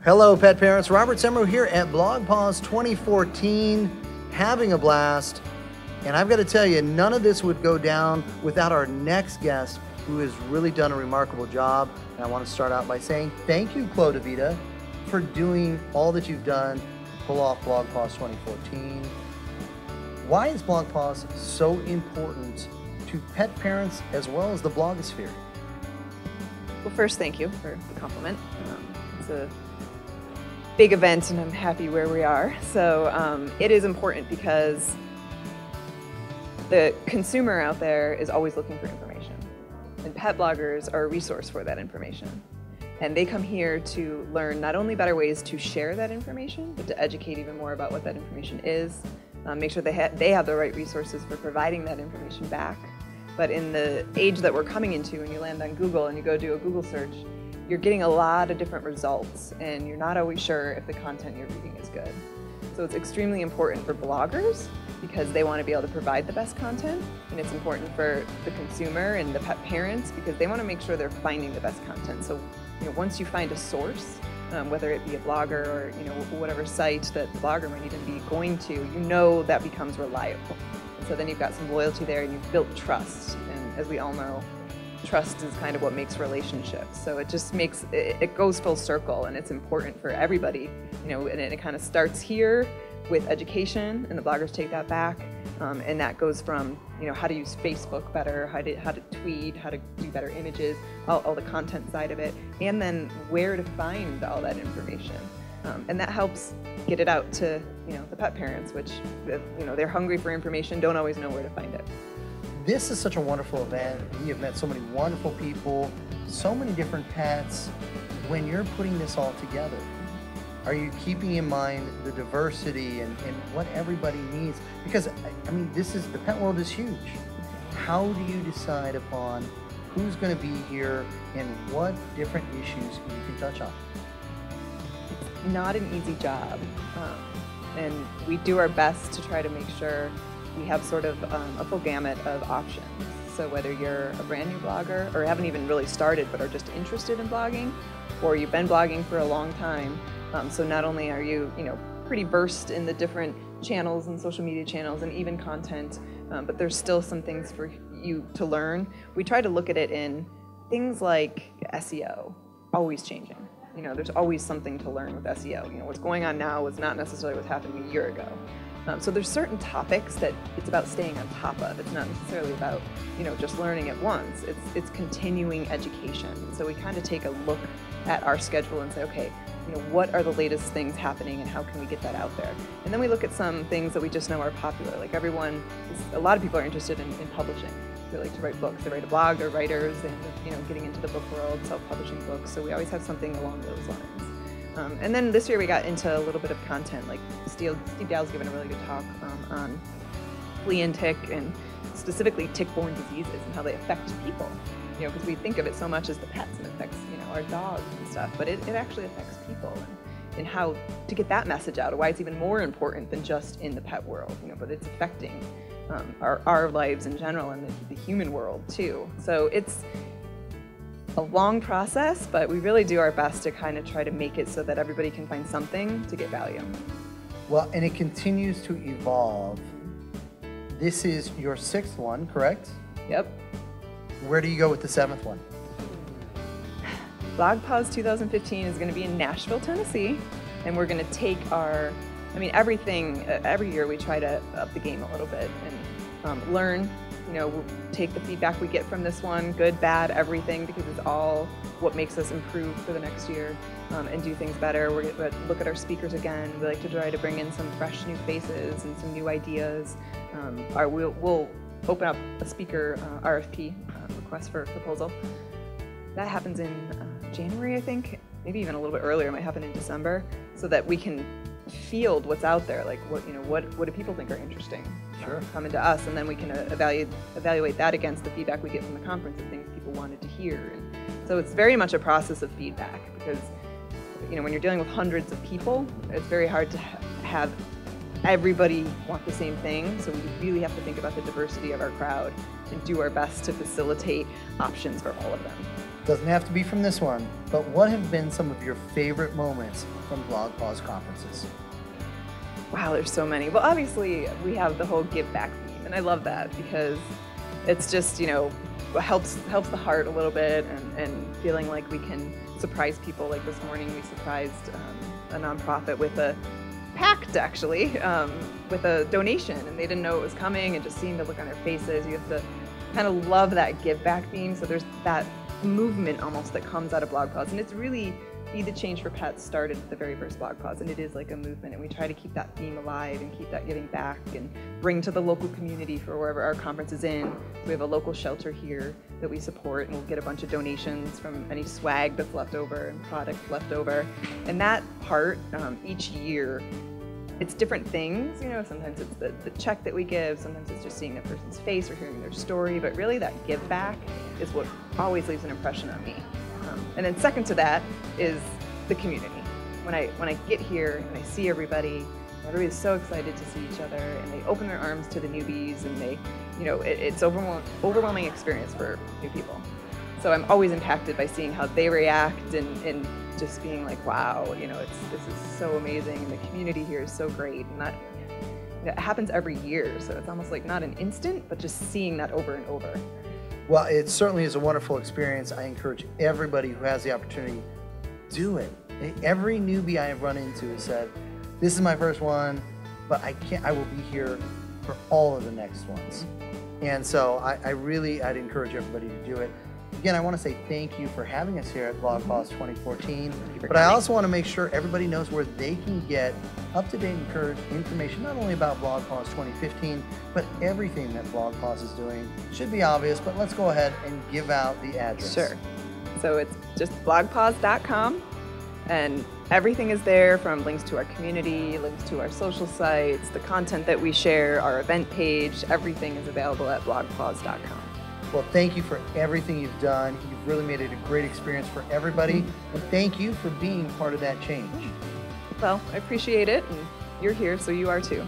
Hello, pet parents. Robert Semro here at BlogPaws 2014, having a blast. And I've got to tell you, none of this would go down without our next guest, who has really done a remarkable job. And I want to start out by saying thank you, DiVita, for doing all that you've done to pull off BlogPaws 2014. Why is BlogPaws so important to pet parents as well as the blogosphere? Well, first, thank you for the compliment. It's a big event and I'm happy where we are. So it is important because the consumer out there is always looking for information. And pet bloggers are a resource for that information. And they come here to learn not only better ways to share that information, but to educate even more about what that information is, make sure they have the right resources for providing that information back. But in the age that we're coming into, when you land on Google and you go do a Google search, you're getting a lot of different results and you're not always sure if the content you're reading is good. So it's extremely important for bloggers because they want to be able to provide the best content, and it's important for the consumer and the pet parents because they want to make sure they're finding the best content. So once you find a source, whether it be a blogger or whatever site that the blogger might even be going to, that becomes reliable. And so then you've got some loyalty there and you've built trust. And as we all know, trust is kind of what makes relationships. So it just makes, it goes full circle, and it's important for everybody, and it kind of starts here with education, and the bloggers take that back, and that goes from, how to use Facebook better, how to tweet, how to do better images, all the content side of it, and then where to find all that information. And that helps get it out to, the pet parents, which, they're hungry for information, don't always know where to find it. This is such a wonderful event. We have met so many wonderful people, so many different pets. When you're putting this all together, are you keeping in mind the diversity and what everybody needs? Because, the pet world is huge. How do you decide upon who's going to be here and what different issues you can touch on? It's not an easy job, and we do our best to try to make sure we have sort of a full gamut of options. So whether you're a brand new blogger or haven't even really started but are just interested in blogging, or you've been blogging for a long time, so not only are you pretty versed in the different channels and social media channels and even content, but there's still some things for you to learn. We try to look at it in things like SEO, always changing. There's always something to learn with SEO. What's going on now was not necessarily what's happening a year ago. So there's certain topics that it's about staying on top of. It's not necessarily about, just learning at once. It's continuing education. So we kind of take a look at our schedule and say, okay, what are the latest things happening and how can we get that out there? And then we look at some things that we just know are popular. Like a lot of people are interested in publishing. They like to write books. They write a blog, they're writers, and getting into the book world, self-publishing books. So we always have something along those lines. And then this year we got into a little bit of content, like Steve Dow's given a really good talk on flea and tick, and specifically tick-borne diseases and how they affect people. Because we think of it so much as the pets and it affects, our dogs and stuff, but it actually affects people, and how to get that message out, why it's even more important than just in the pet world, but it's affecting our lives in general and the human world too. So it's a long process, but we really do our best to kind of try to make it so that everybody can find something to get value. Well, and it continues to evolve. This is your 6th one, correct? Yep. Where do you go with the 7th one? BlogPaws 2015 is going to be in Nashville, Tennessee, and we're going to take every year we try to up the game a little bit and learn. We'll take the feedback we get from this one, good, bad, everything, because it's all what makes us improve for the next year and do things better. We're going to look at our speakers again. We like to try to bring in some fresh new faces and some new ideas. We'll open up a speaker RFP, request for proposal. That happens in January, I think, maybe even a little bit earlier. It might happen in December, so that we can field what's out there, like what do people think are interesting, coming to us, and then we can evaluate that against the feedback we get from the conference and things people wanted to hear. And so it's very much a process of feedback, because when you're dealing with hundreds of people, it's very hard to have everybody want the same thing. So we really have to think about the diversity of our crowd and do our best to facilitate options for all of them. Doesn't have to be from this one, but what have been some of your favorite moments from BlogPaws conferences? Wow, there's so many. Well, obviously, we have the whole give back theme, and I love that because it's just, helps the heart a little bit, and feeling like we can surprise people. Like this morning, we surprised a nonprofit with a pact, actually, with a donation, and they didn't know it was coming, and just seeing the look on their faces. You have to kind of love that give back theme. So there's that movement almost that comes out of BlogPaws, and it's really Be the Change for Pets started at the very first BlogPaws, and it is like a movement, and we try to keep that theme alive and keep that giving back and bring to the local community for wherever our conference is in. So we have a local shelter here that we support, and we'll get a bunch of donations from any swag that's left over and products left over. And that part, each year, it's different things, sometimes it's the check that we give, sometimes it's just seeing a person's face or hearing their story, but really that give back is what always leaves an impression on me. And then second to that is the community. When I get here and I see everybody's so excited to see each other, and they open their arms to the newbies, and they, it's overwhelming experience for new people. So I'm always impacted by seeing how they react and just being like, wow, this is so amazing, and the community here is so great, and it happens every year. So it's almost like not an instant, but just seeing that over and over. Well, it certainly is a wonderful experience. I encourage everybody who has the opportunity, do it. Every newbie I have run into has said, this is my first one, but I will be here for all of the next ones. And so I'd encourage everybody to do it. Again, I want to say thank you for having us here at BlogPaws 2014, but I also want to make sure everybody knows where they can get up-to-date and current information, not only about BlogPaws 2015, but everything that BlogPaws is doing. Should be obvious, but let's go ahead and give out the address. Sure. So it's just blogpaws.com, and everything is there, from links to our community, links to our social sites, the content that we share, our event page. Everything is available at blogpaws.com. Well, thank you for everything you've done. You've really made it a great experience for everybody. And thank you for being part of that change. Well, I appreciate it, and you're here, so you are too.